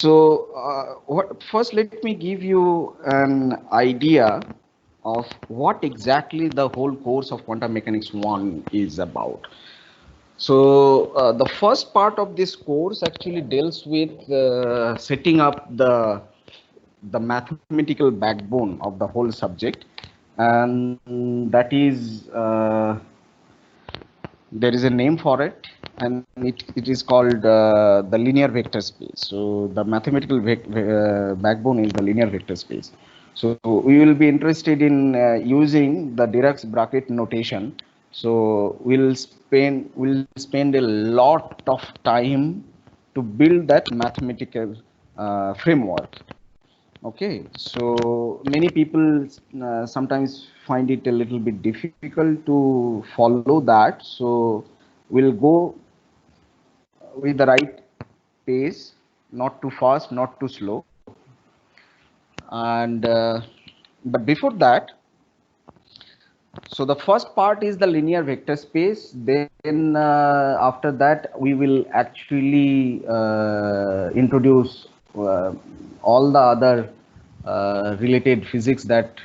So, first, let me give you an idea of what exactly the whole course of Quantum Mechanics 1 is about. So, the first part of this course actually deals with setting up the mathematical backbone of the whole subject, and that is there is a name for it, and it is called the linear vector space. So the mathematical backbone is the linear vector space. So we will be interested in using the Dirac's bracket notation. So we'll spend a lot of time to build that mathematical framework. Okay, so many people sometimes find it a little bit difficult to follow that. So we'll go with the right pace, not too fast, not too slow. And but before that, so the first part is the linear vector space. Then after that, we will actually introduce all the other related physics that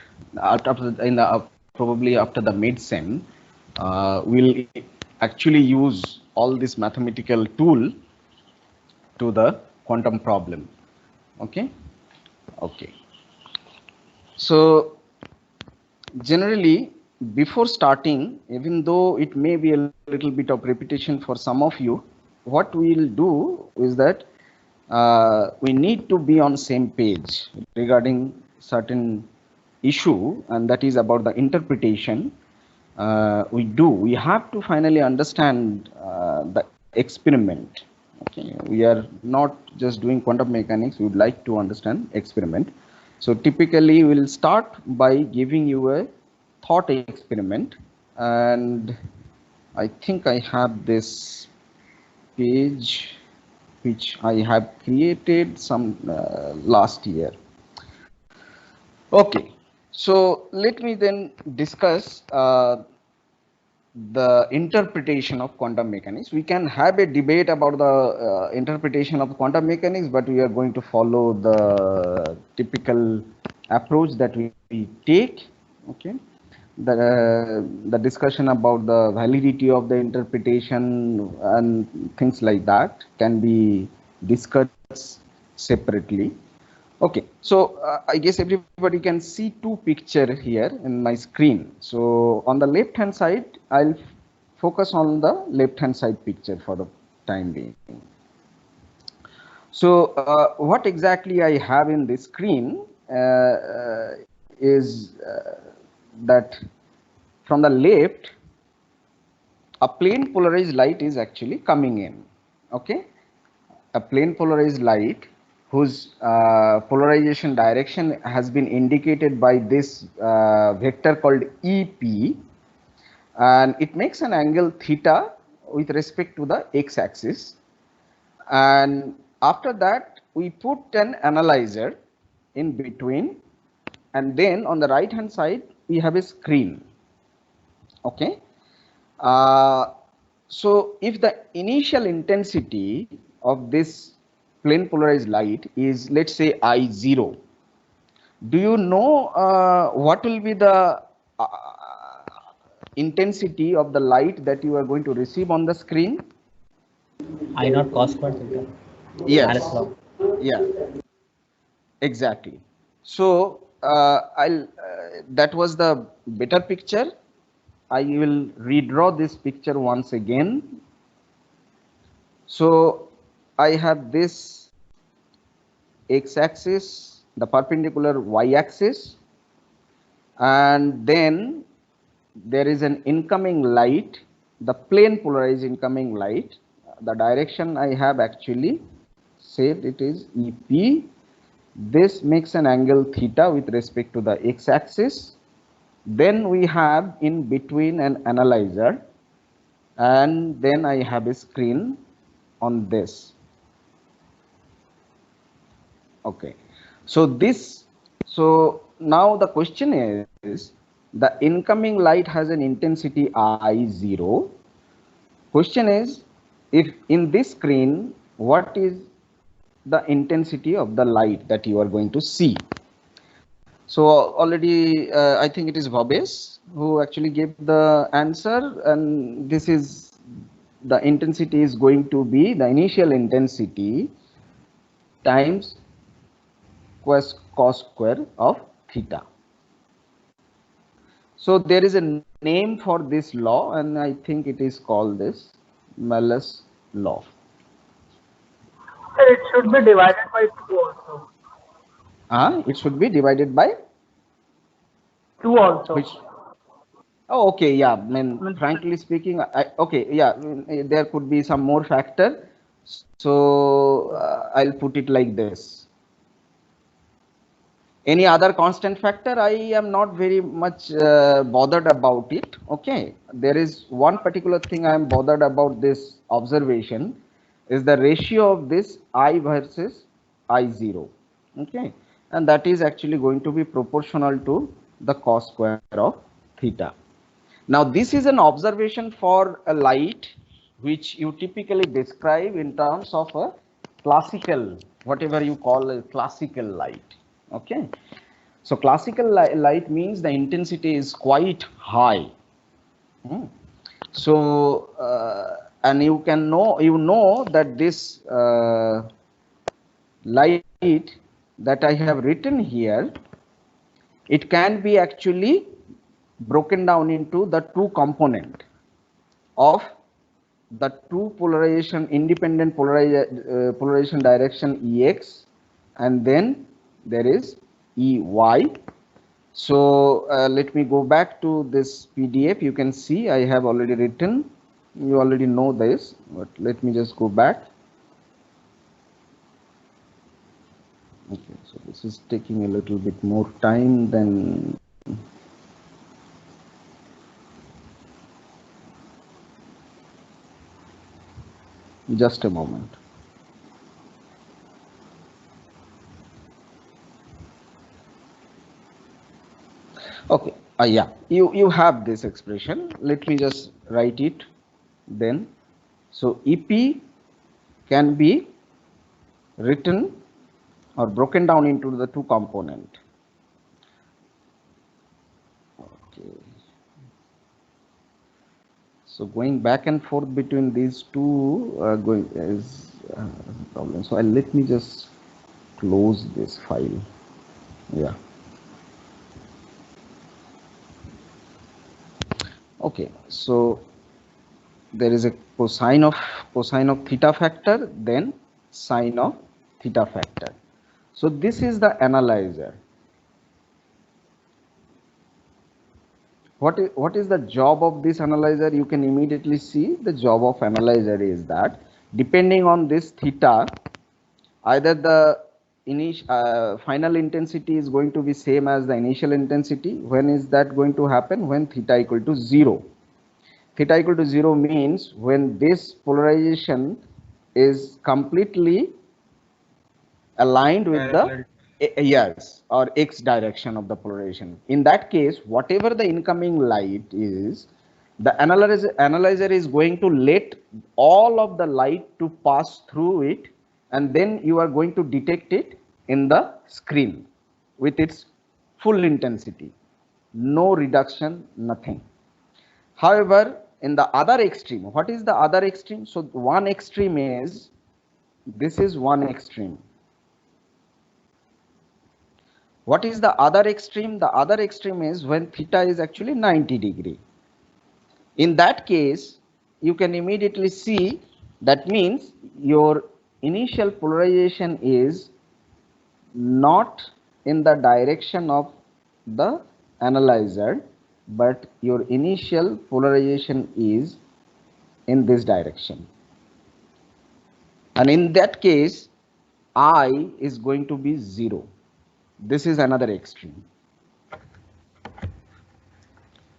probably after the mid sem, we'll actually use all this mathematical tool to the quantum problem. Okay. Okay. So generally, before starting, even though it may be a little bit of repetition for some of you, what we'll do is that we need to be on same page regarding certain issue, and that is about the interpretation. We have to finally understand the experiment. Okay, we are not just doing quantum mechanics, we would like to understand experiment. So typically we'll start by giving you a thought experiment, and I think I have this page which I have created some last year. Okay, so let me then discuss the interpretation of quantum mechanics. We can have a debate about the interpretation of quantum mechanics, but we are going to follow the typical approach that we take. Okay, the discussion about the validity of the interpretation and things like that can be discussed separately. Okay, so I guess everybody can see two pictures here in my screen. So on the left hand side, I'll focus on the left hand side picture for the time being. So what exactly I have in this screen is that from the left, a plane polarized light is actually coming in. Okay, a plane polarized light whose polarization direction has been indicated by this vector called EP, and it makes an angle theta with respect to the x-axis. And after that, we put an analyzer in between, and then on the right hand side we have a screen. Okay, so if the initial intensity of this plane polarized light is, let's say, I0, do you know what will be the intensity of the light that you are going to receive on the screen? I not cos square theta. Yes. Yeah, exactly. So that was the better picture. I will redraw this picture once again. So I have this x-axis, the perpendicular y-axis, and then there is an incoming light, the plane polarized incoming light. The direction I have actually said it is EP. This makes an angle theta with respect to the x-axis. Then we have in between an analyzer, and then I have a screen on this. Okay, so now the question is, the incoming light has an intensity I0. Question is, if in this screen, what is the intensity of the light that you are going to see. So already I think it is Bhabesh who actually gave the answer, and this is the intensity is going to be the initial intensity times cos square of theta. So there is a name for this law, and I think it is called this Malus law. It should be divided by 2 also. It should be divided by 2 also. which? Oh, okay, yeah. I mean, frankly speaking, okay, yeah. There could be some more factor, so I'll put it like this. Any other constant factor, I am not very much bothered about it. Okay, there is one particular thing I am bothered about this observation is the ratio of this I versus I0. Okay, and that is actually going to be proportional to the cos square of theta. Now this is an observation for a light which you typically describe in terms of a classical, whatever you call a classical light. Okay, so classical light means the intensity is quite high. So and you know that this light that I have written here, it can be actually broken down into the two component of the two polarization, independent polarization direction Ex, and then there is Ey. So let me go back to this PDF. You can see I have already written, you already know this, but let me just go back. Okay, so this is taking a little bit more time than just a moment. Okay, yeah, you have this expression. Let me just write it then. So EP can be written or broken down into the two component. Okay. So going back and forth between these two is a problem. So let me just close this file. Yeah. Okay. So there is a cosine of theta factor, then sine of theta factor. So this is the analyzer. What is the job of this analyzer? You can immediately see the job of analyzer is that depending on this theta, either the final intensity is going to be same as the initial intensity. When is that going to happen? When theta equal to 0. Theta equal to 0 means when this polarization is completely aligned with the yes, or x direction of the polarization. In that case, whatever the incoming light is, the analyzer is going to let all of the light to pass through it, and then you are going to detect it in the screen with its full intensity, no reduction, nothing. However, in the other extreme, what is the other extreme? So one extreme is, this is one extreme. What is the other extreme? The other extreme is when theta is actually 90 degree. In that case, you can immediately see that means your initial polarization is not in the direction of the analyzer, but your initial polarization is in this direction. And in that case, I is going to be 0. This is another extreme.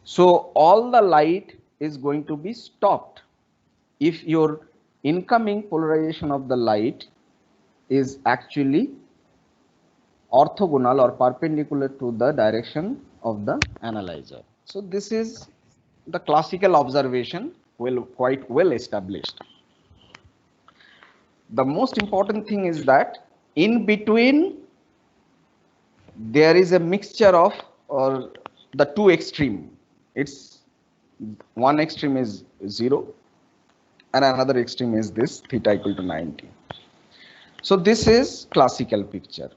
So all the light is going to be stopped if your incoming polarization of the light is actually orthogonal or perpendicular to the direction of the analyzer. So this is the classical observation, quite well established. The most important thing is that in between there is a mixture of, or the two extreme. It's one extreme is 0 and another extreme is this theta equal to 90. So this is classical picture.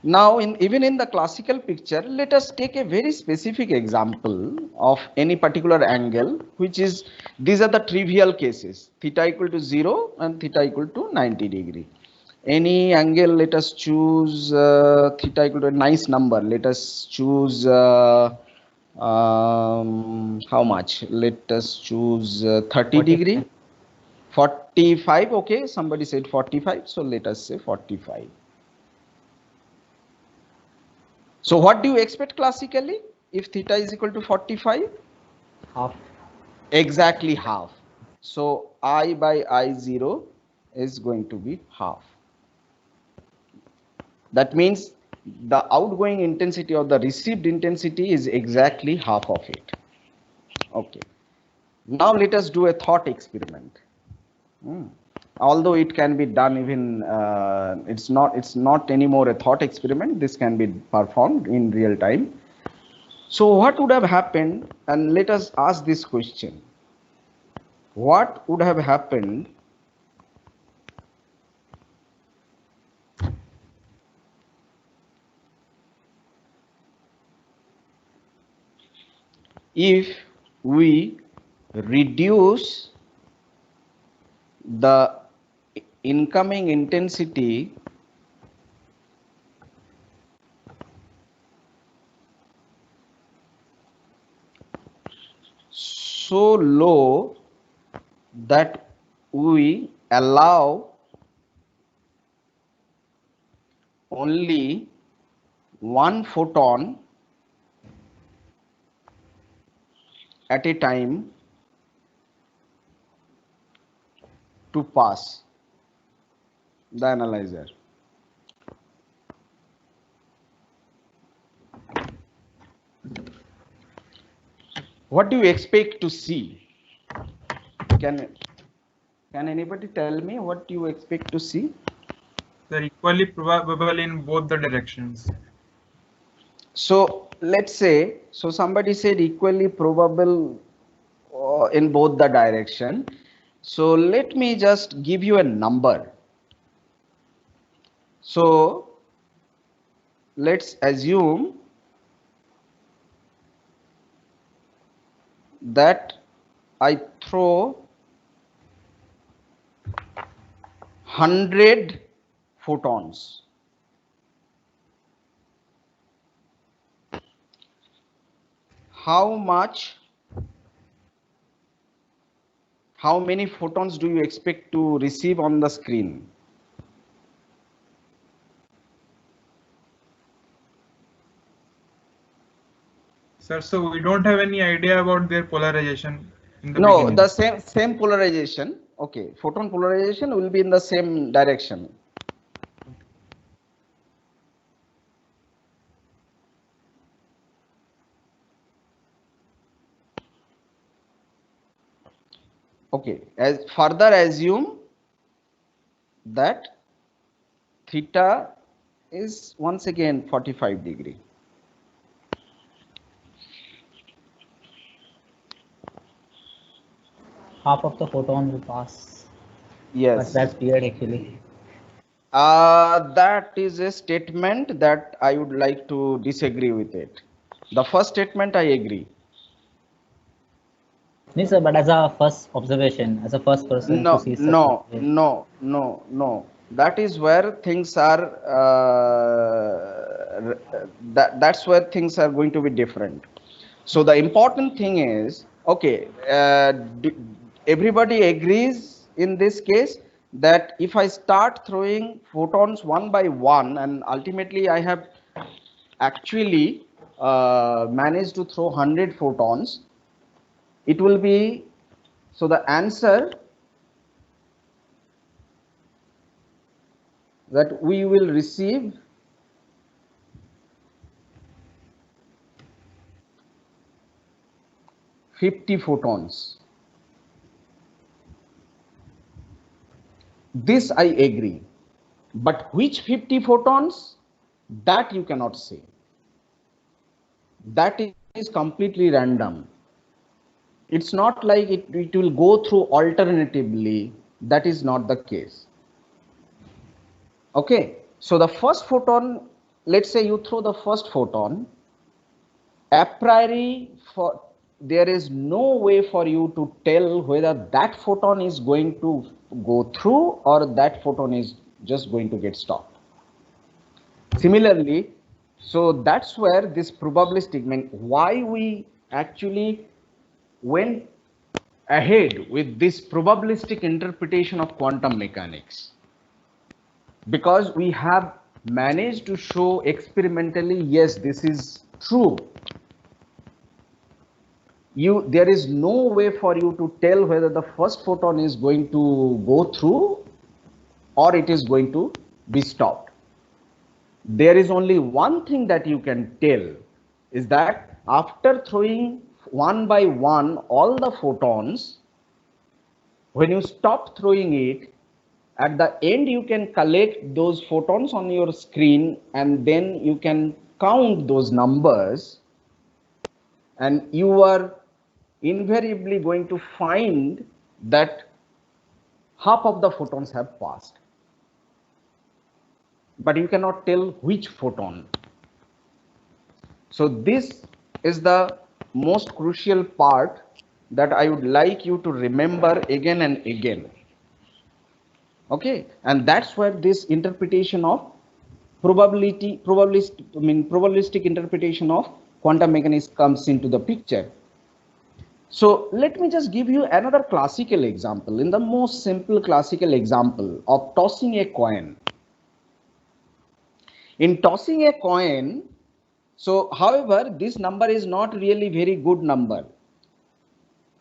Now, even in the classical picture, let us take a very specific example of any particular angle, which is, these are the trivial cases, theta equal to 0 and theta equal to 90 degree. Any angle, let us choose theta equal to a nice number. Let us choose how much? Let us choose 30 degree. 45, okay, somebody said 45, so let us say 45. So what do you expect classically if theta is equal to 45? Half. Exactly half. So I by I0 is going to be half. That means the outgoing intensity or the received intensity is exactly half of it. Okay. Now let us do a thought experiment. Although it can be done even, it's not anymore a thought experiment. This can be performed in real time. So what would have happened, and let us ask this question. What would have happened if we reduce the incoming intensity so low that we allow only one photon at a time to pass the analyzer. What do you expect to see? Can anybody tell me what you expect to see? They're equally probable in both the directions. So let's say, so somebody said equally probable in both the direction. So let me just give you a number. So let's assume that I throw 100 photons. How many photons do you expect to receive on the screen? Sir, so we don't have any idea about their polarization in the No, beginning. the same polarization. Okay, photon polarization will be in the same direction. Okay, as further assume that theta is once again 45 degree. Half of the photon will pass. Yes. But that's weird actually. That is a statement that I would like to disagree with it. The first statement I agree. No, sir, but as a first observation, as a first person to see such a way. No. That is where things are. That's where things are going to be different. So the important thing is, okay, everybody agrees in this case that if I start throwing photons one by one, and ultimately I have actually managed to throw 100 photons, it will be, so the answer that we will receive (50 photons). This I agree. But which 50 photons? That you cannot say. That is completely random. It's not like it will go through alternatively. That is not the case. Okay, so the first photon, let's say you throw the first photon, a priori there is no way for you to tell whether that photon is going to go through or that photon is just going to get stopped. Similarly, so that's where this probabilistic, why we actually went ahead with this probabilistic interpretation of quantum mechanics, because we have managed to show experimentally, yes, this is true. There is no way for you to tell whether the first photon is going to go through or it is going to be stopped. There is only one thing that you can tell, is that after throwing one by one all the photons, when you stop throwing it, at the end you can collect those photons on your screen and then you can count those numbers, and you are invariably going to find that half of the photons have passed, but you cannot tell which photon. So this is the most crucial part that I would like you to remember again and again. Okay, and that's where this interpretation of probabilistic interpretation of quantum mechanics comes into the picture. So let me just give you another classical example, in the most simple classical example of tossing a coin. In tossing a coin, so however, this number is not really very good number.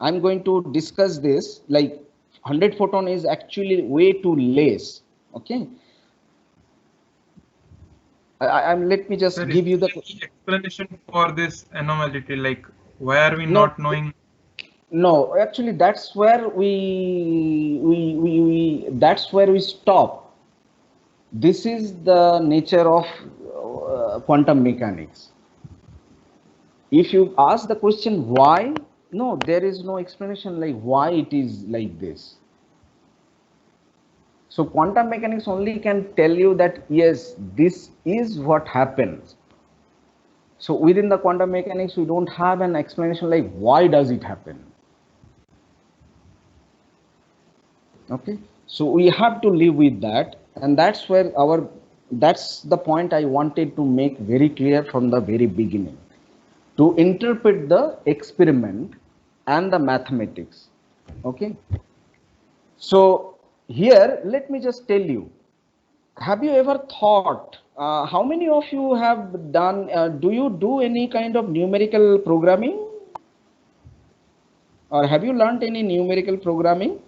I'm going to discuss this, like 100 photon is actually way too less. Okay. Let me just give you the explanation for this anomaly, like why are we not knowing? No, actually that's where that's where we stop. This is the nature of quantum mechanics. If you ask the question why, no, there is no explanation like why it is like this. So quantum mechanics only can tell you that yes, this is what happens. So within the quantum mechanics, we don't have an explanation like why does it happen. Okay, so we have to live with that, and that's where that's the point I wanted to make very clear from the very beginning, to interpret the experiment and the mathematics. Okay, so here let me just tell you, have you ever thought, how many of you have done, do you do any kind of numerical programming, or have you learned any numerical programming?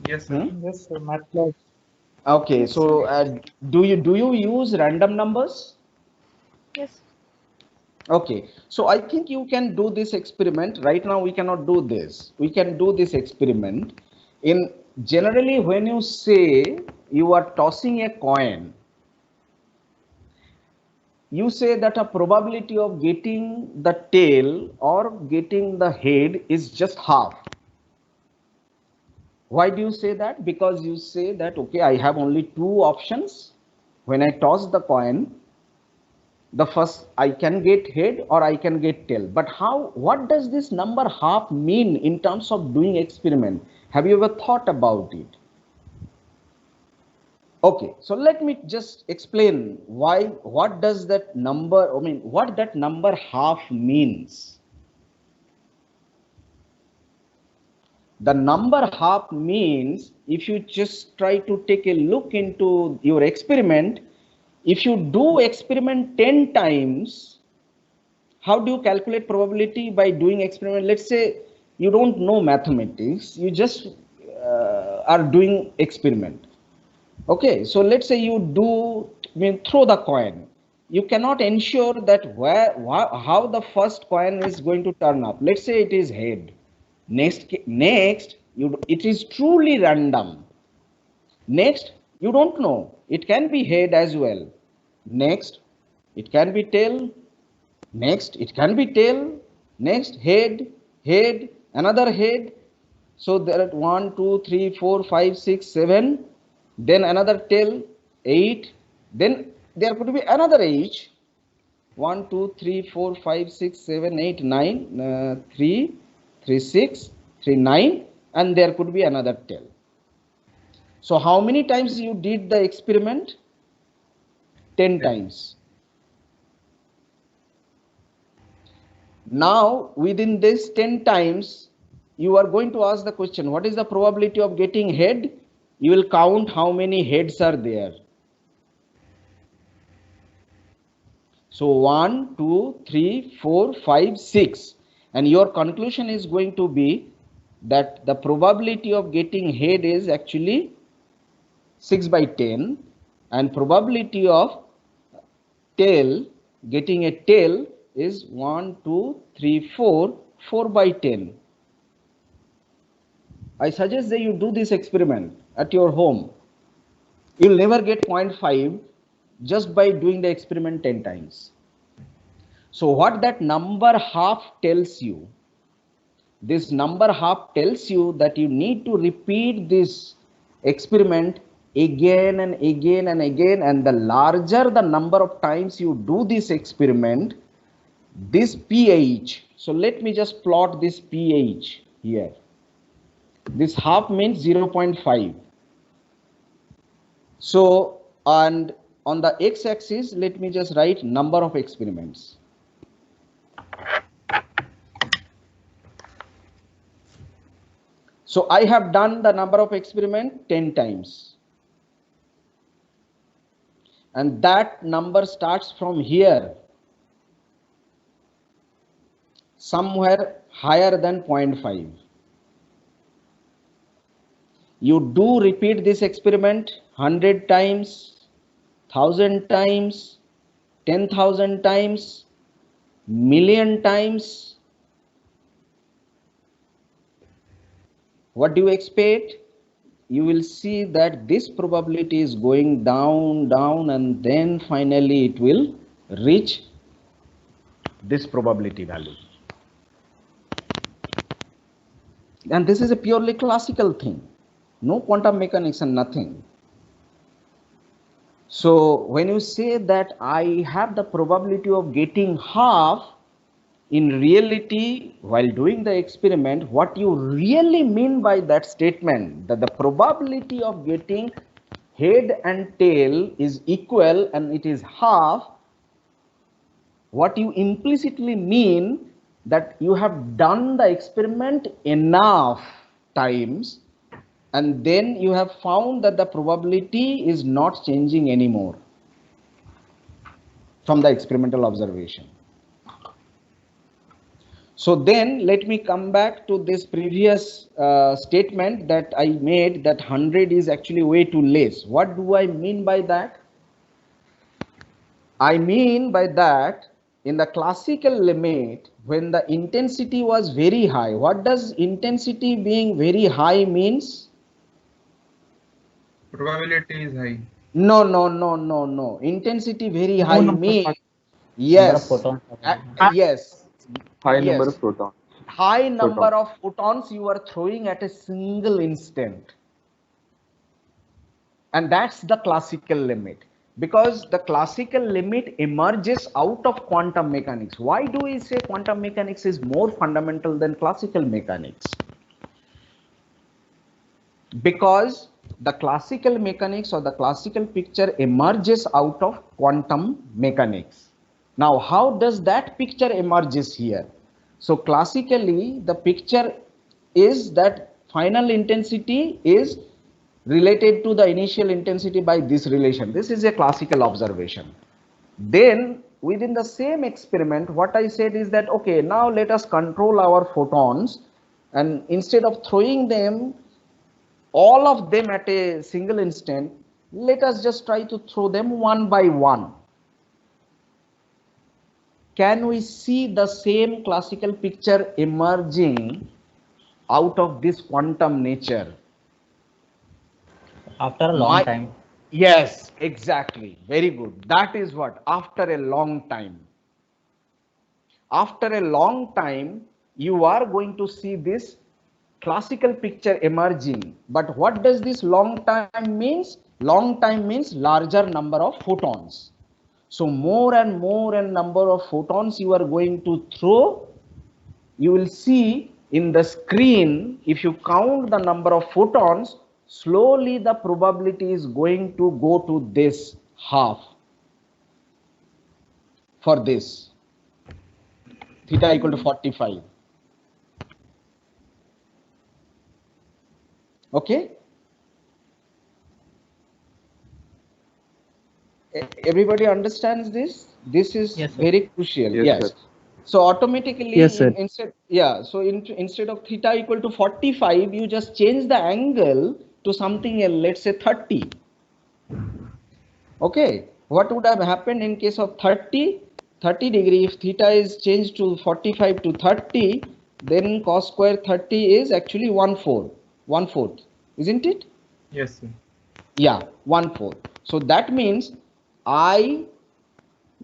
Yes, sir. Yes, sir. MATLAB. Okay, so do you use random numbers? Yes. Okay, so I think you can do this experiment. Right now we cannot do this. We can do this experiment. In generally, when you say you are tossing a coin, you say that a probability of getting the tail or getting the head is just half. Why do you say that? Because you say that, okay, I have only two options. When I toss the coin, the first, I can get head or I can get tail. But what does this number half mean in terms of doing experiment? Have you ever thought about it? Okay, so let me just explain what does that number, what that number half means. The number half means, if you just try to take a look into your experiment, if you do experiment 10 times, how do you calculate probability by doing experiment? Let's say you don't know mathematics, you just are doing experiment. Okay, so let's say you throw the coin. You cannot ensure that how the first coin is going to turn up. Let's say it is head. Next, it is truly random. Next, you don't know. It can be head as well. Next, it can be tail. Next, it can be tail. Next, head, head, another head. So there are 1, 2, 3, 4, 5, 6, 7. Then another tail, 8. Then there could be another edge. 1, 2, 3, 4, 5, 6, 7, 8, 9, 3, 3, 6, 3, 9, and there could be another tail. So how many times you did the experiment? 10 times. Now within this 10 times, you are going to ask the question, what is the probability of getting head? You will count how many heads are there. So 1, 2, 3, 4, 5, 6. And your conclusion is going to be that the probability of getting head is actually 6 by 10. And probability of tail, getting a tail is 1, 2, 3, 4, 4 by 10. I suggest that you do this experiment at your home. You'll never get 0.5 just by doing the experiment 10 times. So what that number half tells you, this number half tells you that you need to repeat this experiment again and again and again, and the larger the number of times you do this experiment, this pH, so let me just plot this pH here. This half means 0.5. So, and on the x-axis, let me just write number of experiments. So I have done the number of experiment 10 times. And that number starts from here, somewhere higher than 0.5. You do repeat this experiment 100 times, 1000 times, 10,000 times, million times. What do you expect? You will see that this probability is going down, down, and then finally it will reach this probability value. And this is a purely classical thing. No quantum mechanics and nothing. So when you say that I have the probability of getting half, in reality, while doing the experiment, what you really mean by that statement, that the probability of getting head and tail is equal and it is half, what you implicitly mean that you have done the experiment enough times, and then you have found that the probability is not changing anymore from the experimental observation. So then let me come back to this previous statement that I made, that 100 is actually way too less. What do I mean by that? I mean by that, in the classical limit, when the intensity was very high, what does intensity being very high means? Probability is high. No. Intensity very high means, yes, yes. High number of protons. High number of photons you are throwing at a single instant. And that's the classical limit. Because the classical limit emerges out of quantum mechanics. Why do we say quantum mechanics is more fundamental than classical mechanics? Because the classical mechanics or the classical picture emerges out of quantum mechanics. Now, how does that picture emerges here? So classically, the picture is that final intensity is related to the initial intensity by this relation. This is a classical observation. Then within the same experiment, what I said is that, okay, now let us control our photons, and instead of throwing them, all of them at a single instant, let us just try to throw them one by one. Can we see the same classical picture emerging out of this quantum nature? After a long time. Yes, exactly. Very good. That is what, after a long time. After a long time, you are going to see this classical picture emerging. But what does this long time means? Long time means larger number of photons. So more and more and number of photons you are going to throw. You will see in the screen, if you count the number of photons, slowly the probability is going to go to this half for this. Theta equal to 45. Okay. Everybody understands this? This is Yes, sir. very crucial. Yes, Yes. sir. So automatically, Yes, sir. instead of theta equal to 45, you just change the angle to something else, let's say 30. Okay. What would have happened in case of 30 degree? If theta is changed to 45 to 30, then cos square 30 is actually 1/4, isn't it? Yes, sir. Yeah, 1/4. So that means I,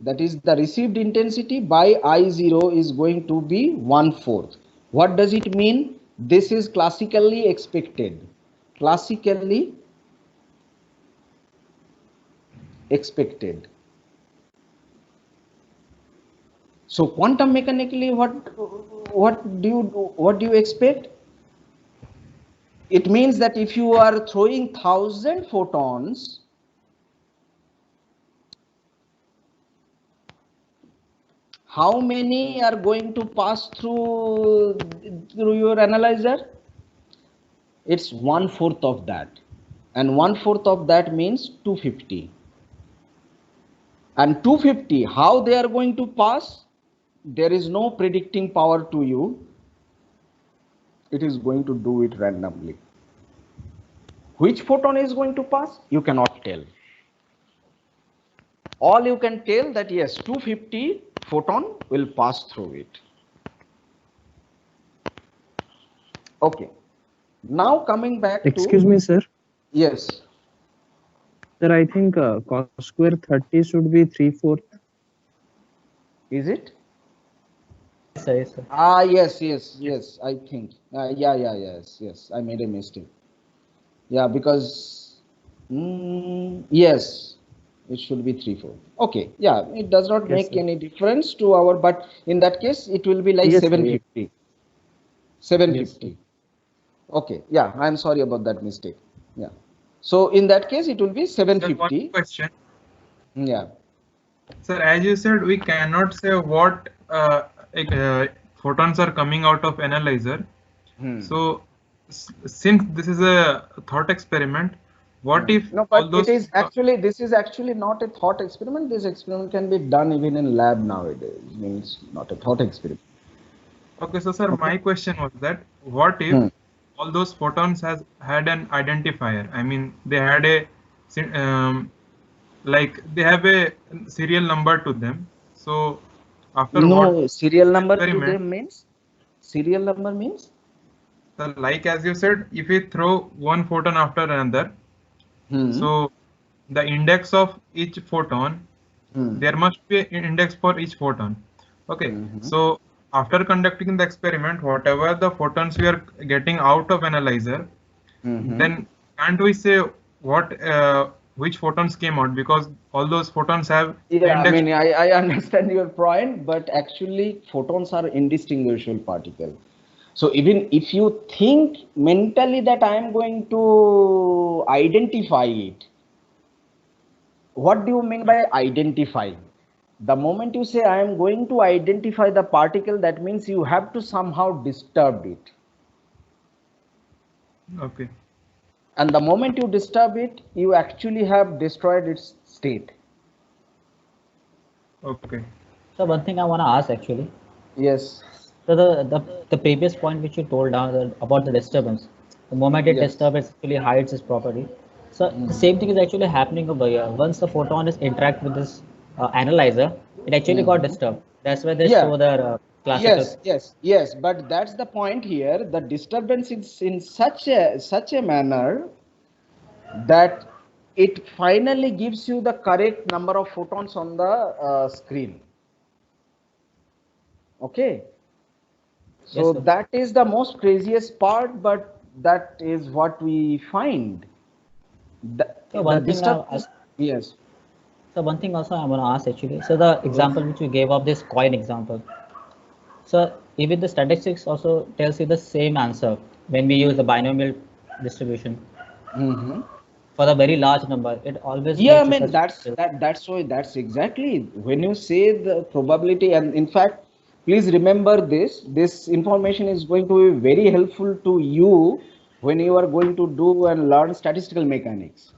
that is the received intensity, by I0 is going to be 1/4. What does it mean? This is classically expected. Classically expected. So quantum mechanically, what do you expect? It means that if you are throwing 1000 photons, how many are going to pass through your analyzer? It's 1/4 of that, and 1/4 of that means 250. And 250, how they are going to pass? There is no predicting power to you. It is going to do it randomly. Which photon is going to pass? You cannot tell. All you can tell that yes, 250 photon will pass through it. Okay. Now coming back to... Excuse me, sir. Yes. Sir, I think cos square 30 should be 3/4. Is it? Yes, sir. Yes, sir. Yes, I think. Yes. I made a mistake. Yeah, because... yes, it should be 3/4. Okay, yeah, it does not Yes, make sir. any difference to our... But in that case, it will be like Yes, sir, 750. 750. Yes, Okay, yeah, I'm sorry about that mistake. Yeah. So in that case, it will be Sir, one 750. question. Yeah. Sir, as you said, we cannot say what photons are coming out of analyzer. So since this is a thought experiment, what if No, all but those it is actually, this is actually not a thought experiment. This experiment can be done even in lab nowadays. I mean, it's not a thought experiment. Okay, so sir, my question was that what if all those photons had an identifier? I mean, they had a like they have a serial number to them. So after No, serial number to experiment, them means? Serial number means? so like as you said, if we throw one photon after another, so the index of each photon, there must be an index for each photon. Okay, so after conducting the experiment, whatever the photons we are getting out of analyzer, then can't we say what which photons came out, because all those photons have Yeah, I index. mean, I understand your point, but actually photons are indistinguishable particles. So even if you think mentally that I am going to identify it, what do you mean by identify? The moment you say I am going to identify the particle, that means you have to somehow disturb it. Okay. And the moment you disturb it, you actually have destroyed its state. Okay. So one thing I want to ask actually. Yes. So the previous point which you told now about the disturbance, the moment it disturbs, it actually hides its property. So the same thing is actually happening over here. Once the photon is interact with this analyzer, it actually got disturbed. That's why they show their classical. Yes. But that's the point here. The disturbance is in such a manner that it finally gives you the correct number of photons on the screen. Okay. So Yes, sir. that is the most craziest part, but that is what we find. So The one thing disturbance, yes. so one thing also I want to ask actually. So the example which you gave of this coin example. So even the statistics also tells you the same answer when we use the binomial distribution Mm-hmm. for the very large number. It always Yeah, I gives you mean such. that's why that's exactly when you say the probability, and in fact, please remember this. This information is going to be very helpful to you when you are going to do and learn statistical mechanics.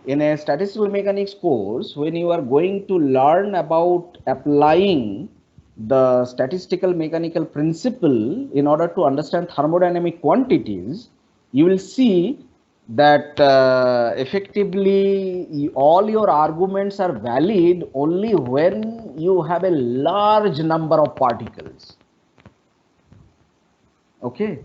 In a statistical mechanics course, when you are going to learn about applying the statistical mechanical principle in order to understand thermodynamic quantities, you will see that effectively all your arguments are valid only when you have a large number of particles. Okay,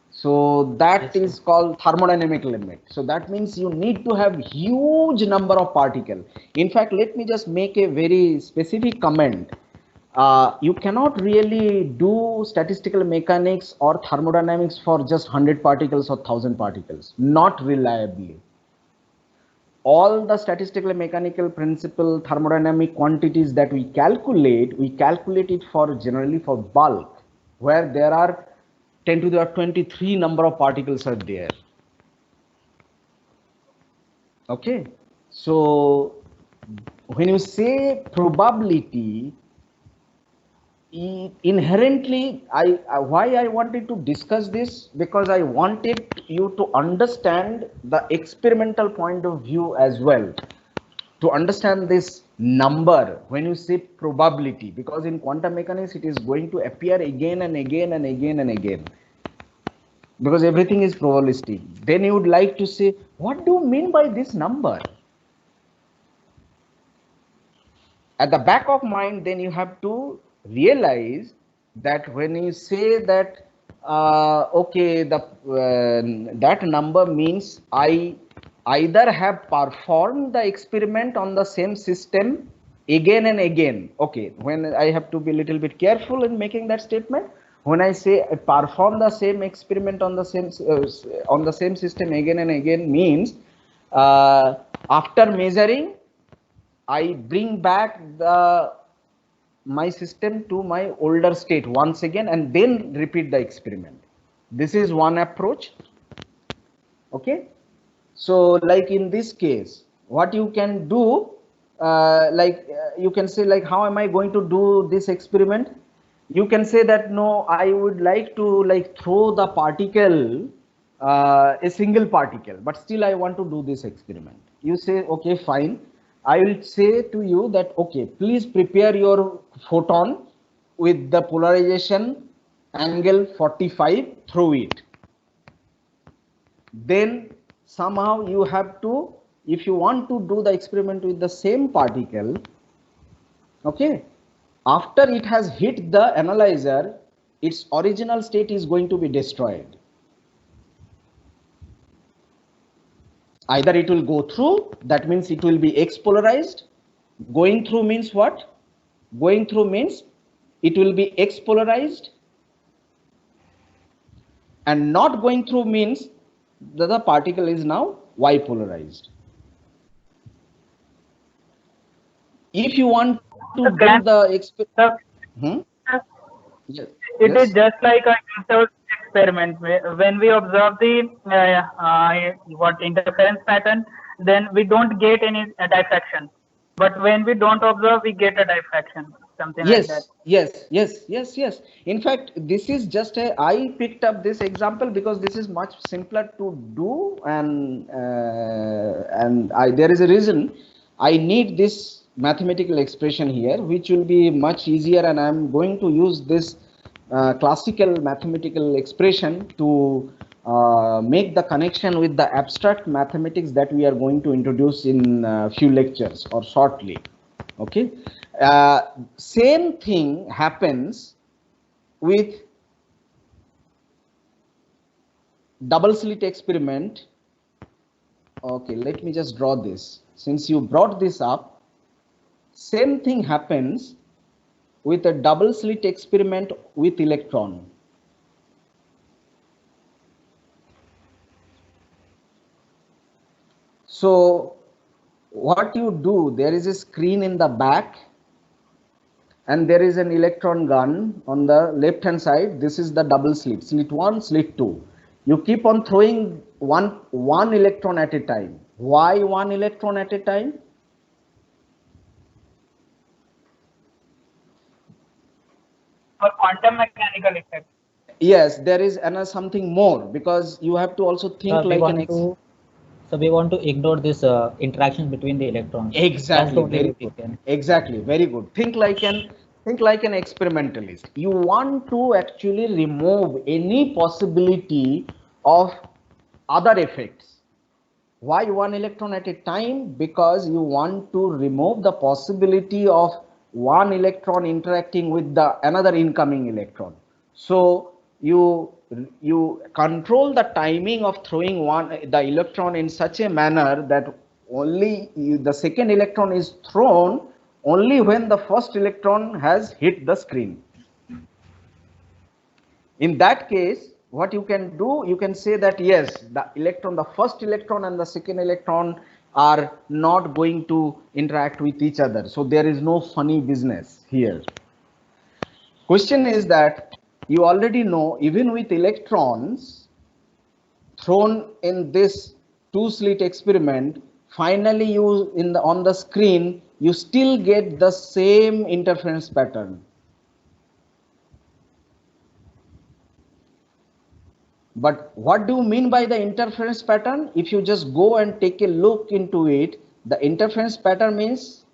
so that Yes, sir. is called thermodynamic limit. So that means you need to have huge number of particles. In fact, let me just make a very specific comment. You cannot really do statistical mechanics or thermodynamics for just 100 particles or 1000 particles, not reliably. All the statistical mechanical principle thermodynamic quantities that we calculate it for generally for bulk, where there are 10 to the 23 number of particles are there. Okay, so when you say probability, inherently, why I wanted to discuss this, because I wanted you to understand the experimental point of view as well, to understand this number when you say probability, because in quantum mechanics it is going to appear again and again and again and again, because everything is probabilistic. Then you would like to say, what do you mean by this number? At the back of mind, then you have to realize that when you say that okay, that number means I either have performed the experiment on the same system again and again. Okay, when I have to be a little bit careful in making that statement, when I say I perform the same experiment on the same system again and again, means after measuring, I bring back my system to my older state once again and then repeat the experiment. This is one approach. Okay. So like in this case, what you can do, you can say like, how am I going to do this experiment? You can say that, no, I would like to like throw the particle, a single particle, but still I want to do this experiment. You say, okay, fine. I will say to you that, okay, please prepare your photon with the polarization angle 45 through it. Then somehow you have to, if you want to do the experiment with the same particle, okay, after it has hit the analyzer, its original state is going to be destroyed. Either it will go through, that means it will be X-polarized. Going through means what? Going through means it will be X-polarized, and not going through means that the particle is now Y-polarized. If you want to do the experiment, yes. It is just like a interference experiment. When we observe the what interference pattern, then we don't get any diffraction. But when we don't observe, we get a diffraction, something like that. Yes. In fact, this is just I picked up this example because this is much simpler to do, and there is a reason I need this mathematical expression here, which will be much easier, and I'm going to use this classical mathematical expression to make the connection with the abstract mathematics that we are going to introduce in a few lectures or shortly. Okay, same thing happens with double slit experiment Okay, let me just draw this. Since you brought this up, same thing happens with a double slit experiment with electron. So what you do, there is a screen in the back and there is an electron gun on the left hand side. This is the double slit, slit 1, slit 2. You keep on throwing one electron at a time. Why one electron at a time? For quantum mechanical effect. Yes, there is another something more, because you have to also think like an so we want to ignore this interaction between the electrons. Exactly, very good. Exactly, very good. Think like an experimentalist. You want to actually remove any possibility of other effects. Why one electron at a time? Because you want to remove the possibility of one electron interacting with the another incoming electron. So you control the timing of throwing the electron in such a manner that only the second electron is thrown only when the first electron has hit the screen. In that case, what you can do, you can say that yes, the first electron and the second electron are not going to interact with each other. So there is no funny business here. Question is that you already know, even with electrons thrown in this two slit experiment, finally you on the screen, you still get the same interference pattern. But what do you mean by the interference pattern? If you just go and take a look into it, the interference pattern means,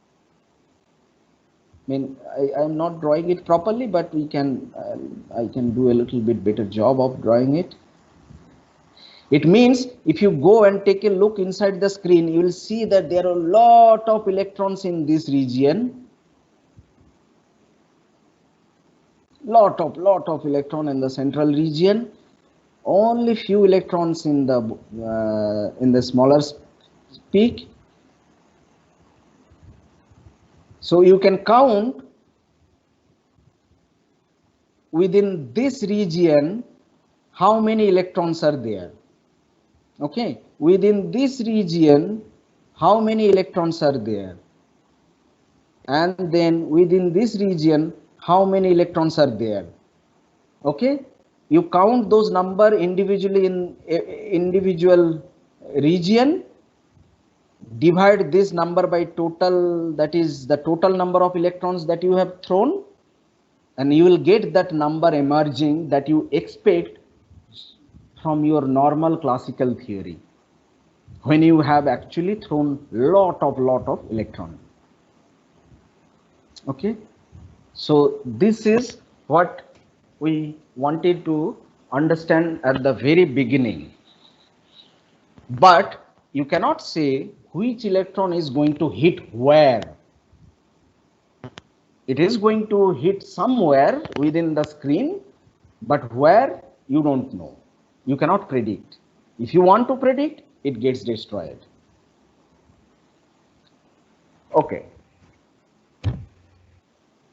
I'm not drawing it properly, but I can do a little bit better job of drawing it. It means if you go and take a look inside the screen, you will see that there are a lot of electrons in this region. Lot of electron in the central region. Only few electrons in the smaller peak. So you can count within this region how many electrons are there. Okay, within this region how many electrons are there, and then within this region how many electrons are there. Okay, you count those number individually in individual region, divide this number by total, that is the total number of electrons that you have thrown, and you will get that number emerging that you expect from your normal classical theory when you have actually thrown lot of electron. Okay, so this is what we wanted to understand at the very beginning. But you cannot say which electron is going to hit where. It is going to hit somewhere within the screen, but where, you don't know. You cannot predict. If you want to predict, it gets destroyed. Okay.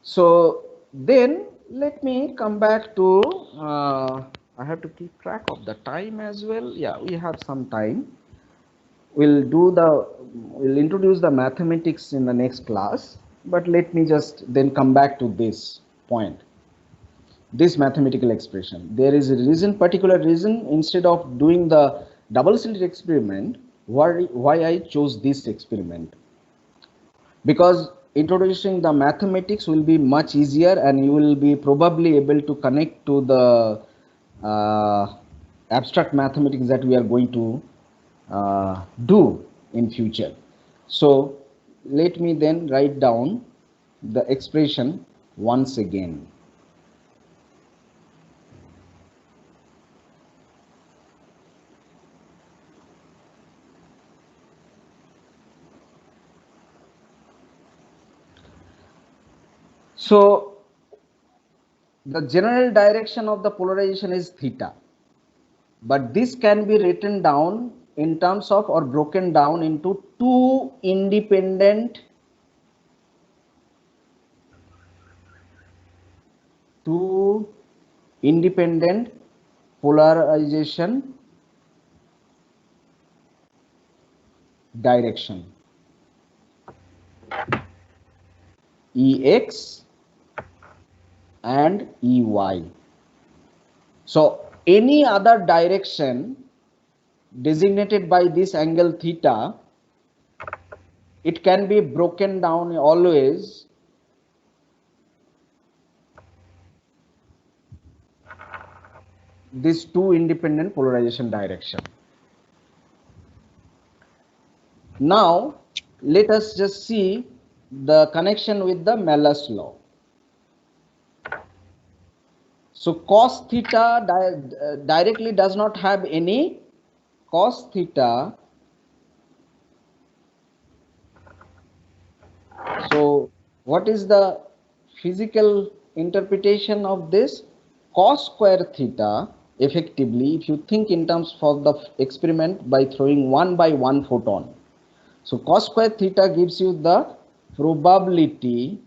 So then let me come back to, I have to keep track of the time as well. Yeah, we have some time. We'll introduce the mathematics in the next class, but let me just then come back to this point, this mathematical expression. There is a particular reason, instead of doing the double slit experiment, why I chose this experiment. Because introducing the mathematics will be much easier, and you will be probably able to connect to the abstract mathematics that we are going to do in future. So let me then write down the expression once again. So the general direction of the polarization is theta, but this can be written down in terms of or broken down into two independent polarization direction, Ex and Ey. So any other direction designated by this angle theta, it can be broken down always these two independent polarization direction. Now let us just see the connection with the Malus law. So cos theta directly does not have any cos theta. So what is the physical interpretation of this? Cos square theta, effectively, if you think in terms for the experiment by throwing 1 by 1 photon. So cos square theta gives you the probability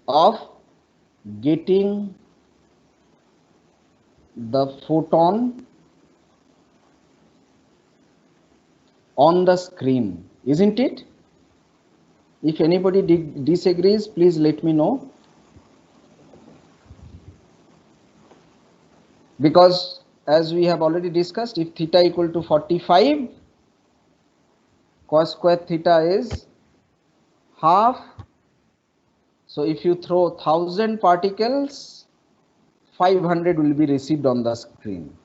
of getting the photon on the screen, isn't it? If anybody disagrees, please let me know. Because as we have already discussed, if theta equal to 45, cos square theta is half. So if you throw 1000 particles, 500 will be received on the screen.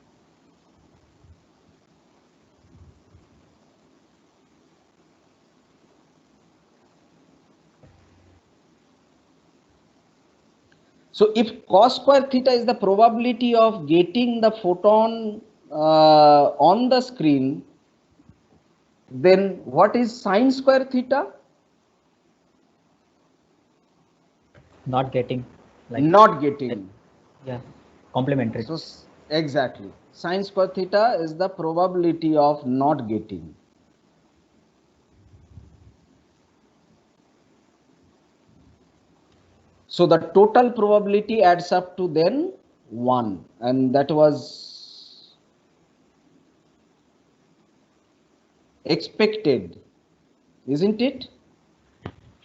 So if cos square theta is the probability of getting the photon on the screen, then what is sin square theta? Not getting. Not getting. Yeah, complementary. So exactly, sin square theta is the probability of not getting. So the total probability adds up to then 1, and that was expected, isn't it?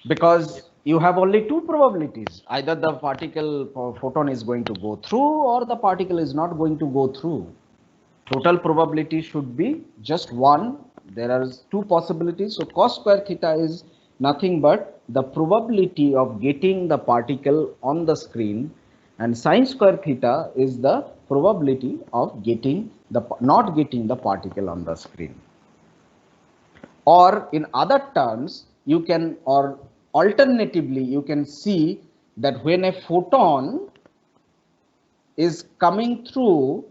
Because you have only two probabilities, either the particle photon is going to go through or the particle is not going to go through. Total probability should be just 1. There are two possibilities. So cos square theta is nothing but the probability of getting the particle on the screen, and sin square theta is the probability of getting the not getting the particle on the screen. Or in other terms, you can, or alternatively, you can see that when a photon is coming through,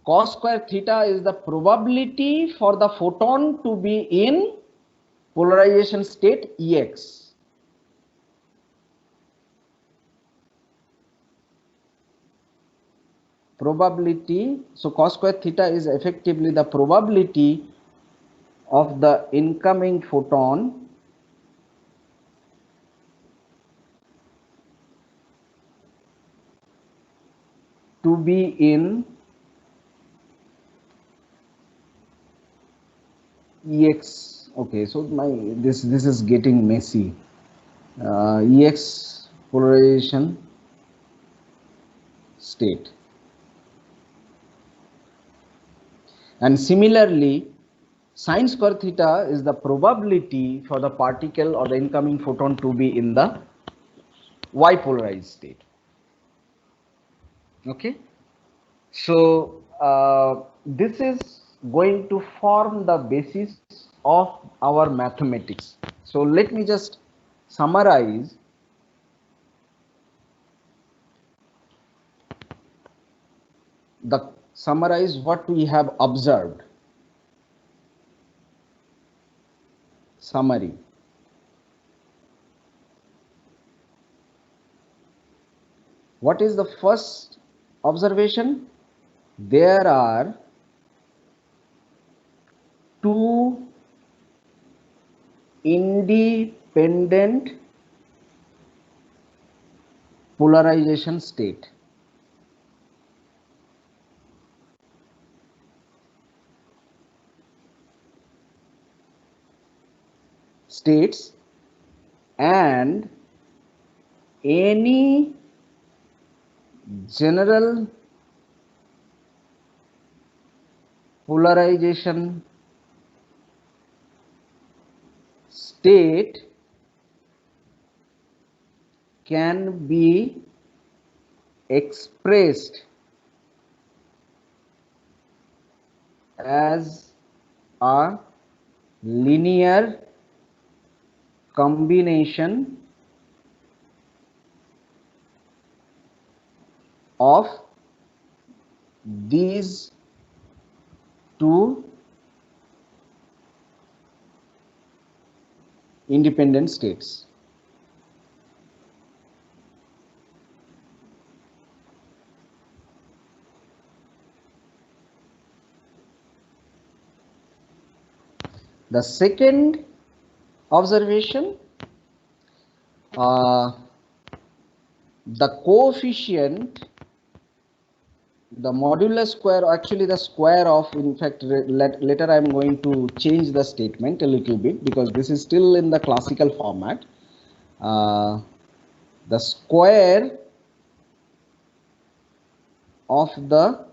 cos square theta is the probability for the photon to be in polarization state Ex. Probability, so cos square theta is effectively the probability of the incoming photon to be in Ex. Okay, so this is getting messy. Ex polarization state. And similarly, sin square theta is the probability for the particle or the incoming photon to be in the Y polarized state. Okay, so this is going to form the basis of our mathematics. So let me just summarize what we have observed. Summary. What is the first observation, there are two independent polarization states. And any general polarization state can be expressed as a linear combination of these two independent states. The second observation, the coefficient, the modulus square, actually the square of, in fact, later I am going to change the statement a little bit because this is still in the classical format. The square of the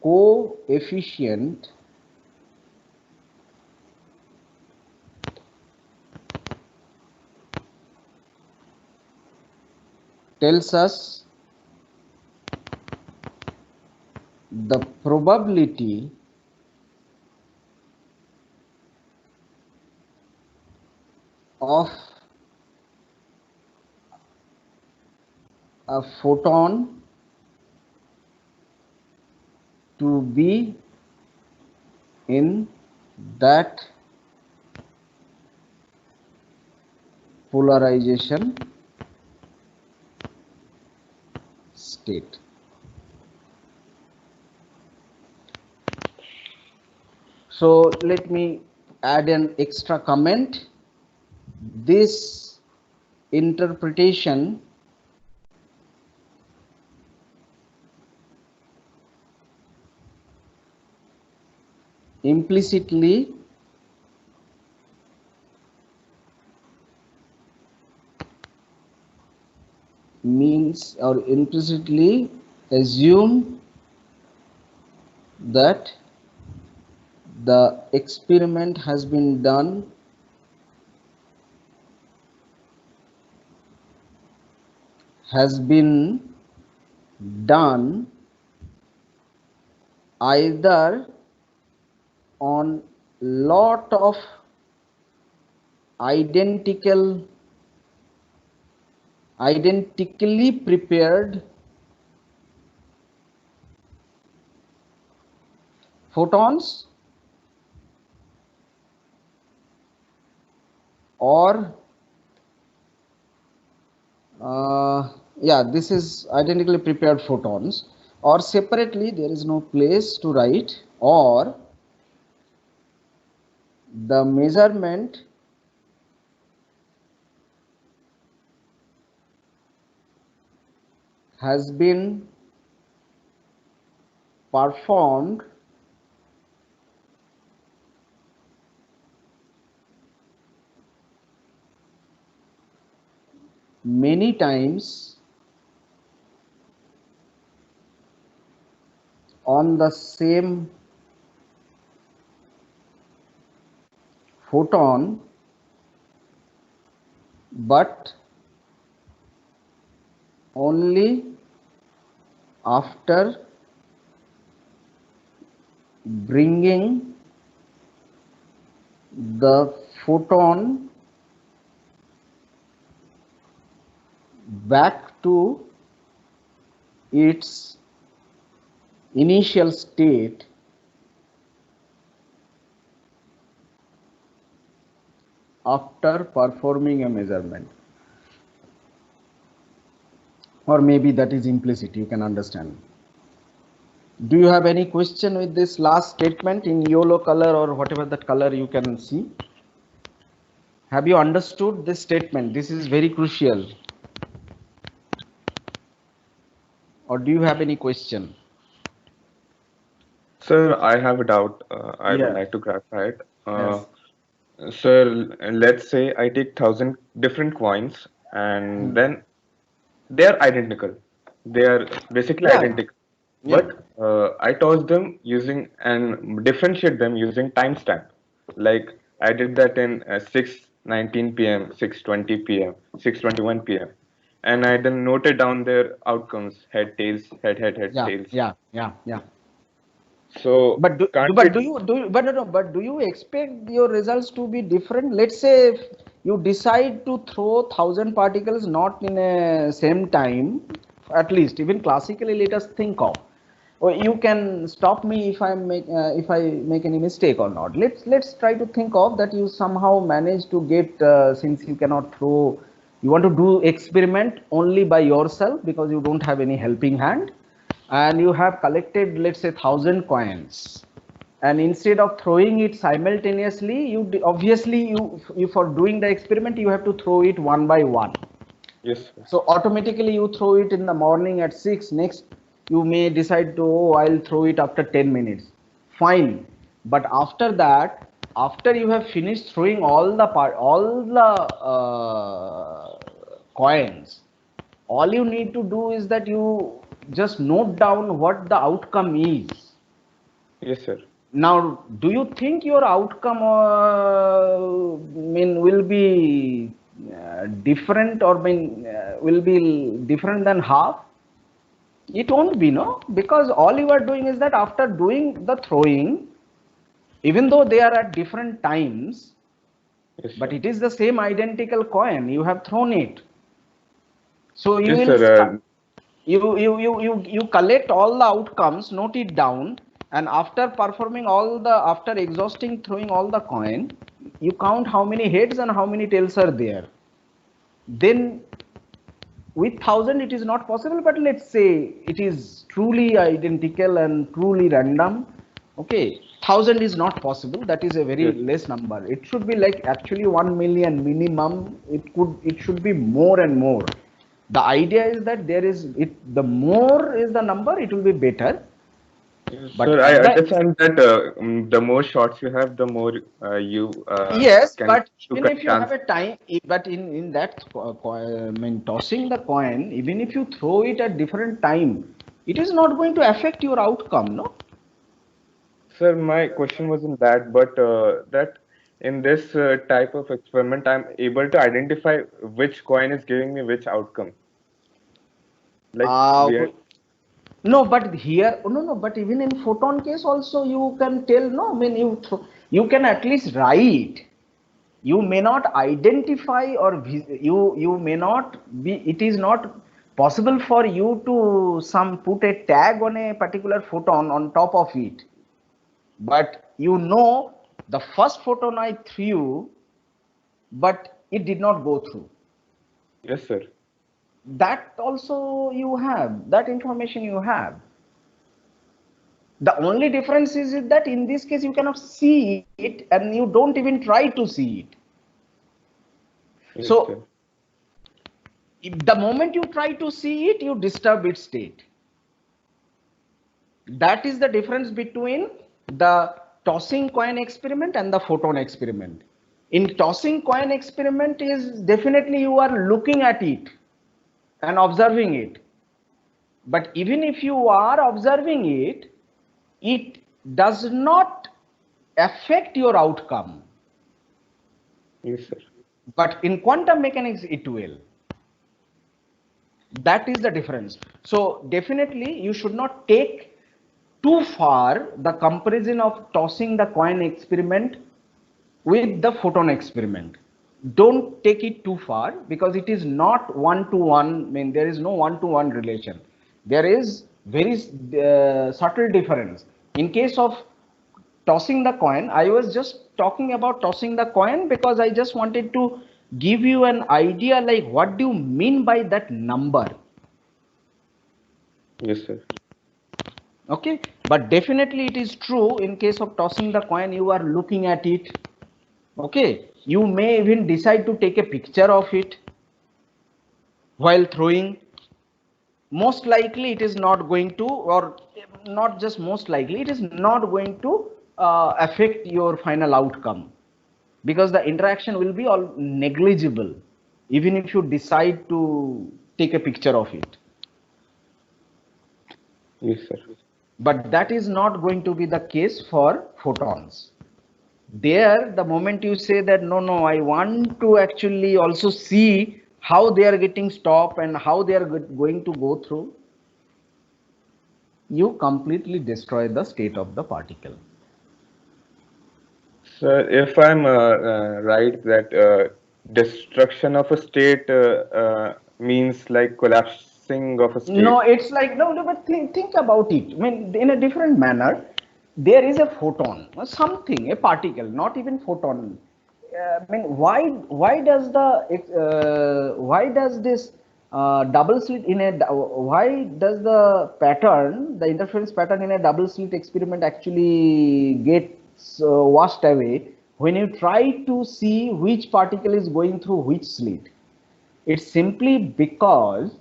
coefficient tells us the probability of a photon to be in that polarization state. So let me add an extra comment. This interpretation implicitly means, or implicitly assume, that the experiment has been done either on lot of identically prepared photons, or yeah, this is identically prepared photons, or separately, there is no place to write, or the measurement has been performed many times on the same photon, but only after bringing the photon back to its initial state after performing a measurement. or maybe that is implicit, you can understand. Do you have any question with this last statement in yellow color or whatever that color you can see? Have you understood this statement? This is very crucial. Or do you have any question? Sir, I have a doubt. I would like to clarify it. Sir, let's say I take 1,000 different coins and then they are identical. They are basically identical. But I toss them using and differentiate them using timestamp. Like I did that in 6:19 p.m., 6:20 p.m., 6:21 p.m. And I then noted down their outcomes: head, tails, head, tails. Yeah. So, but do you expect your results to be different? Let's say if you decide to throw 1,000 particles not in a same time, at least even classically, let us think of. Or you can stop me if I make any mistake or not. Let's try to think of that you somehow manage to get since you cannot throw, you want to do experiment only by yourself because you don't have any helping hand. And you have collected, let's say, 1,000 coins, and instead of throwing it simultaneously, obviously you for doing the experiment you have to throw it one by one. Yes. So automatically you throw it in the morning at 6. Next you may decide to, oh, I'll throw it after 10 minutes. Fine, but after that, after you have finished throwing all the coins, all you need to do is that you just note down what the outcome is. Yes, sir. Now, do you think your outcome will be different or will be different than half? It won't be, no, because all you are doing is that after doing the throwing, even though they are at different times, yes, but it is the same identical coin, you have thrown it. So you will you collect all the outcomes, note it down, and after performing after exhausting throwing all the coin, you count how many heads and how many tails are there. Then with 1,000 it is not possible, but let's say it is truly identical and truly random. Okay, 1,000 is not possible. That is a very less number. It should be like actually 1 million minimum. It should be more and more. The idea is that the more is the number, it will be better. Yes, but sir, I understand that the more shots you have, the more you yes, but even if you have a time, but in that tossing the coin, even if you throw it at different time, it is not going to affect your outcome, no? Sir, my question wasn't that, but that in this type of experiment, I'm able to identify which coin is giving me which outcome. Like no, but here, no, but even in photon case also you can tell, no, you can at least write. You may not identify or you may not be, it is not possible for you to put a tag on a particular photon on top of it. But you know the first photon I threw, but it did not go through. Yes, sir. That also you have, that information you have. The only difference is that in this case you cannot see it and you don't even try to see it. Yes, so sir. The moment you try to see it, you disturb its state. That is the difference between the tossing coin experiment and the photon experiment. In tossing coin experiment is definitely you are looking at it and observing it. But even if you are observing it, it does not affect your outcome. Yes, sir. But in quantum mechanics, it will. That is the difference. So definitely you should not take too far the comparison of tossing the coin experiment with the photon experiment. Don't take it too far because it is not one-to-one. There is no one-to-one relation. There is very subtle difference. In case of tossing the coin, I was just talking about tossing the coin because I just wanted to give you an idea like what do you mean by that number. Yes, sir. Okay, but definitely it is true in case of tossing the coin, you are looking at it. Okay, you may even decide to take a picture of it while throwing. Most likely it is not going to, or not just most likely, it is not going to affect your final outcome, because the interaction will be all negligible even if you decide to take a picture of it. Yes, sir. But that is not going to be the case for photons. There, the moment you say that no, I want to actually also see how they are getting stopped and how they are going to go through, you completely destroy the state of the particle. Sir, if I'm right that destruction of a state means like collapsing of a state. No, it's like, no, but think about it. I mean, in a different manner, there is a photon, something, a particle, not even photon. I mean, why does this double slit in a, why does the pattern, the interference pattern in a double slit experiment actually gets washed away when you try to see which particle is going through which slit? It's simply because,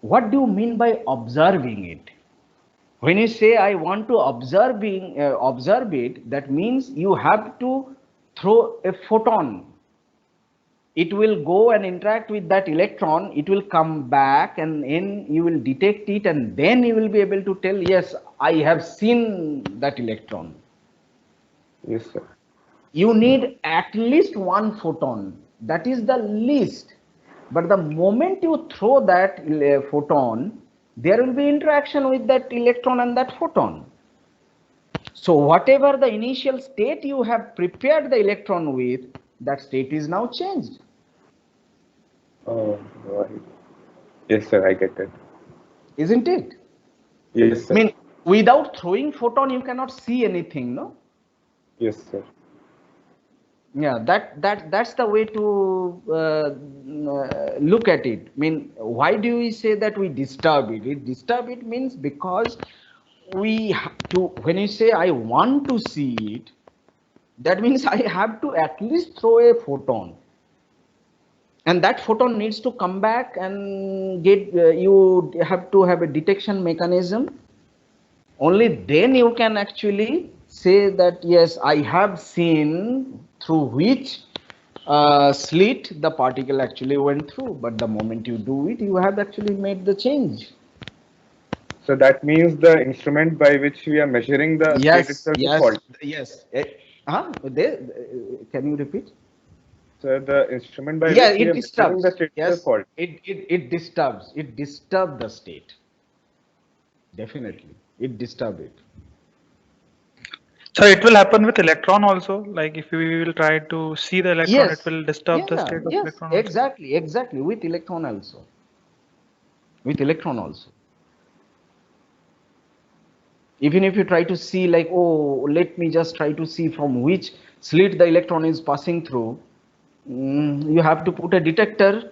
what do you mean by observing it? When you say I want to observe it, that means you have to throw a photon. It will go and interact with that electron, it will come back, and then you will detect it, and then you will be able to tell, yes, I have seen that electron. Yes, sir. You need at least one photon, that is the least. But the moment you throw that photon, there will be interaction with that electron and that photon. So whatever the initial state you have prepared the electron with, that state is now changed. Oh, right. Yes, sir, I get it. Isn't it? Yes, sir. I mean, without throwing photon, you cannot see anything, no? Yes, sir. Yeah, that's the way to look at it. I mean, why do we say that we disturb it? We disturb it means because we have to, when you say I want to see it, that means I have to at least throw a photon, and that photon needs to come back and get, you have to have a detection mechanism. Only then you can actually say that yes, I have seen through which slit the particle actually went through. But the moment you do it, you have actually made the change. So that means the instrument by which we are measuring the state itself is faulty. Yes. Can you repeat? So the instrument by Yeah, which we it are measuring disturbs. the state Yes, is faulty. it disturbs. It disturbs the state. Definitely, it disturbs it. So it will happen with electron also. Like if we will try to see the electron, Yes. it will disturb the state of Yes, electron also. exactly. With electron also. Even if you try to see like, oh, let me just try to see from which slit the electron is passing through, you have to put a detector,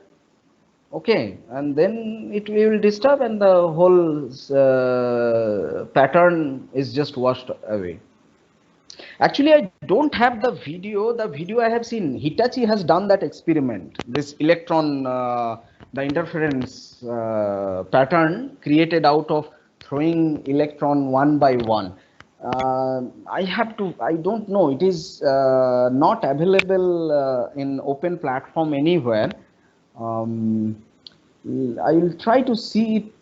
okay, and then it will disturb, and the whole pattern is just washed away. Actually, I don't have the video. The video I have seen, Hitachi has done that experiment. This electron, the interference pattern created out of throwing electron one by one. I don't know. It is not available in open platform anywhere. I will try to see it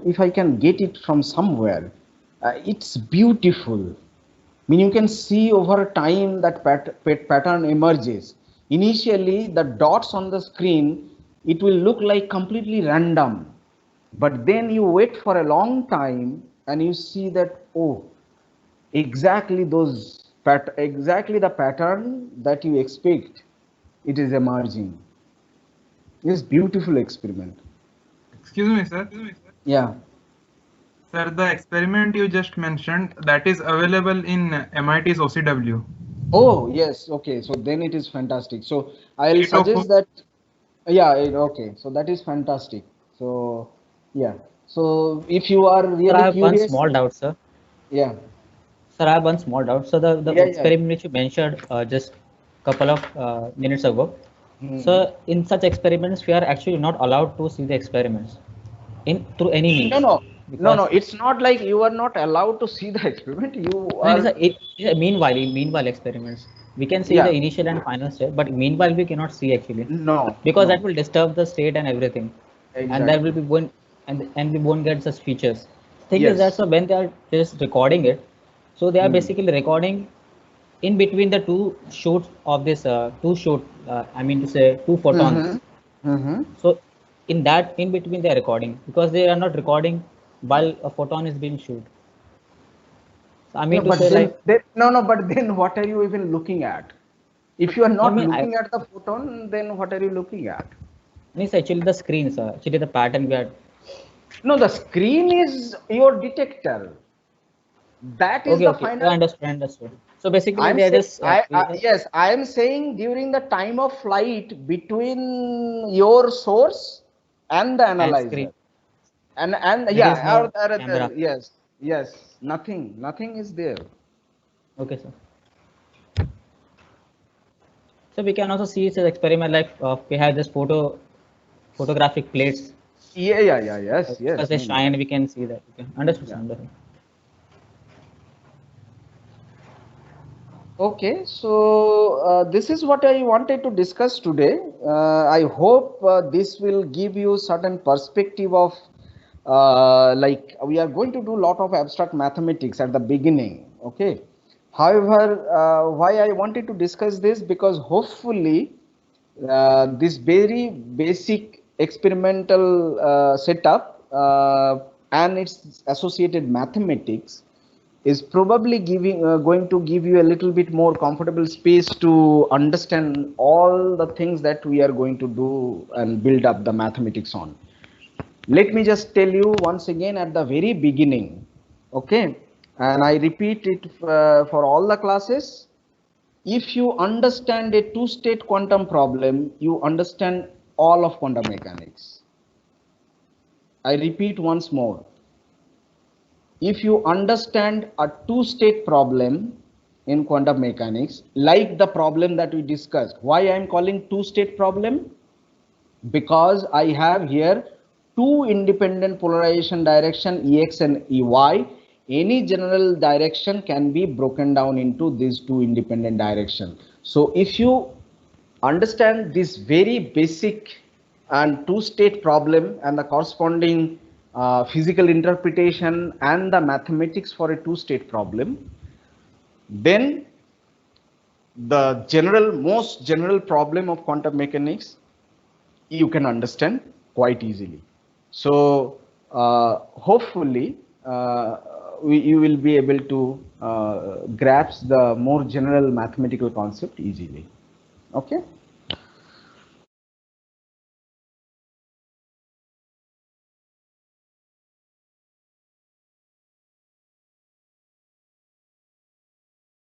if I can get it from somewhere. It's beautiful. I mean, you can see over time that pattern emerges. Initially, the dots on the screen, it will look like completely random. But then you wait for a long time and you see that, oh, exactly exactly the pattern that you expect, it is emerging. It's beautiful experiment. Excuse me, sir. Yeah. Sir, the experiment you just mentioned, that is available in MIT's OCW. Oh, yes. Okay. So then it is fantastic. So I'll suggest that, yeah, okay. So that is fantastic. So, yeah. So if you are really Sir, I have curious, one small doubt, sir. yeah. Sir, I have one small doubt. So the Yeah, experiment which you mentioned just couple of minutes ago. So in such experiments, we are actually not allowed to see the experiments in through any means. No. Because It's not like you are not allowed to see the experiment. You no, are, meanwhile experiments, we can see the yeah. initial and final state, but meanwhile we cannot see actually No, because that no, will disturb the state and everything, and there will exactly. be one and we won't get such features. Thing is that Yes. so when they are just recording it, so they are Hmm. basically recording in between the two shoots of this I mean to say two photons. Mm-hmm. Mm-hmm. So in that in between they are recording because they are not recording while a photon is being shoot. So I No, mean to but say like no, but then what are you even looking at? If you are no, I not mean I looking at the photon, then what are you looking at? it's actually the screens, actually the pattern we are. No, the screen is your detector. That is Okay, the okay, final. understood. So basically, I'm they are saying, just yes, I am saying during the time of flight between your source and the and analyzer. screen. And There is yeah, no camera. yes, nothing is there. Okay, sir. So we can also see this experiment like we have this photographic plates Yes. because they shine. We can see that. Okay, understood, sir. Yeah. Understood. Okay, so this is what I wanted to discuss today. I hope this will give you certain perspective of like we are going to do a lot of abstract mathematics at the beginning. Okay. However, why I wanted to discuss this, because hopefully this very basic experimental setup and its associated mathematics is probably going to give you a little bit more comfortable space to understand all the things that we are going to do and build up the mathematics on. Let me just tell you once again at the very beginning, okay, and I repeat it for all the classes. If you understand a two-state quantum problem, you understand all of quantum mechanics. I repeat once more. If you understand a two-state problem in quantum mechanics, like the problem that we discussed, why I am calling two-state problem? Because I have here two independent polarization direction, Ex and Ey. Any general direction can be broken down into these two independent directions. So if you understand this very basic and two-state problem and the corresponding physical interpretation and the mathematics for a two-state problem, then the most general problem of quantum mechanics you can understand quite easily. So hopefully you will be able to grasp the more general mathematical concept easily. Okay.